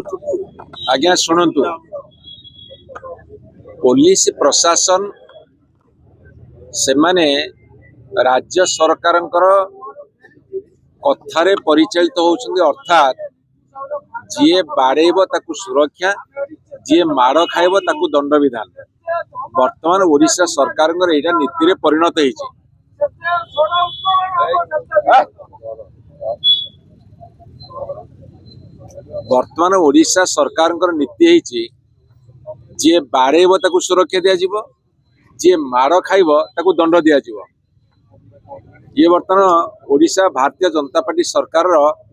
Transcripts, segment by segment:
आज्ञा शुणु पुलिस प्रशासन से माने राज्य सरकार कथारे परिचालित होउछन्ति अर्थात जी बाड़ेब ताकू सुरक्षा जी माड़ खाइब ताकू दंड विधान वर्तमान ओडिशा सरकार एटा नीति रे परिणत होइछि। वर्तमान ओडिशा सरकार नीति होइछि जी बाड़ेब ताकू सुरक्षा दिया जिवो जी माड़ खाइब ताकू दंड दिया जिवो। ये वर्तमान ओडिशा भारतीय जनता पार्टी सरकार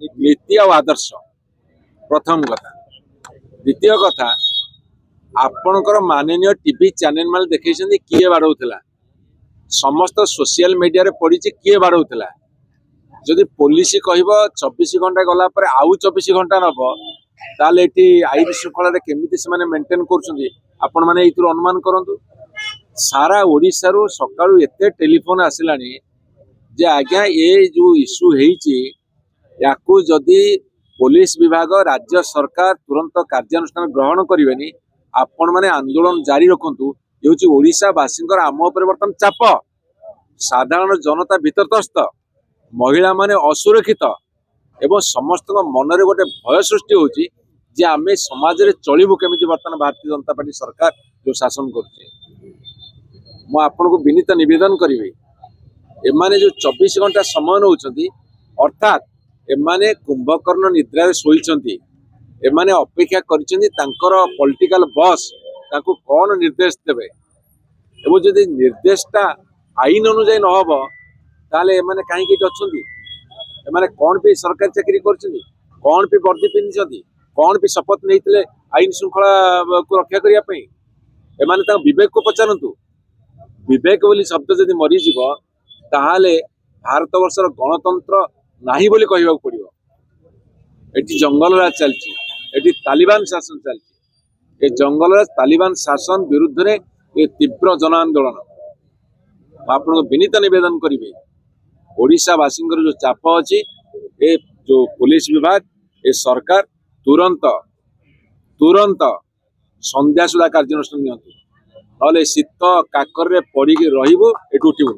नीति और आदर्श प्रथम कथा। द्वितीय कथा आपणकर माननीय टीवी चैनल माल देखै किए बाड़ौला समस्त सोशल मीडिया रे पड़ी किए बाड़ौला जदि पुलिस कहब 24 घंटा गला पर आउ 24 घंटा नब ताले एटी आईन श्रृंखला रे केमिति से माने मेंटेन करछुंदी आपण माने इतु अनुमान करंतु। सारा ओडिसा रो सकाळु एते टेलीफोन आसिलानी जे आज्ञा ये जो इश्यू हेइची याकू जदि पुलिस विभाग राज्य सरकार तुरंत कार्यानुष्ठान ग्रहण करेनि आपण माने आंदोलन जारी रखंतु। ये ओडिशा बासिंगर आम उपर वर्तमान चाप साधारण जनता भीतरतस्त महिला माने असुरक्षित एवं समस्त मन रे गोटे भय सृष्टि होची जे आमे समाज रे चलिबु केमिति। वर्तमान भारतीय जनता पार्टी सरकार जो शासन करछे मु आपन को विनीत निवेदन करिवे एमाने जो 24 घंटा समय नौचंती अर्थात एमाने कुंभकर्ण निद्रा शोइचंती एमाने अपेक्षा करिसेंती तांकर पॉलिटिकल बॉस तांको कोन निर्देश देबे एवं जदि निर्देशटा आईन अनुसार न हबो ताले एमाने काहे कि अछंती एमाने कोन पे सरकारी चाकरी करछंती कोन पे वर्दी पिनिछंती कोन पे शपथ नैतिले आईन श्रृंखला को रक्षा करिया पई एमाने ता विवेक को पचारंतु। विवेक बोली शब्द जदि मरी जीवो ताहाले भारत वर्षर गणतंत्र नाही बोली कहबाक पड़िबो। एटी जंगल राज चलची एटी तालिबान शासन चलची ए जंगल राज तालिबान शासन विरुद्ध रे ए तीव्र जन आंदोलन आपन विनीत निवेदन करिवे ओडिशा वासिंगर जो चाप अछि ए जो पुलिस विभाग ए सरकार तुरंत तुरंत संध्या सुधा कार्यानुष्ठान नियंतु नले शीत काकर रे पड़ी रहिबो एटू उठिबो।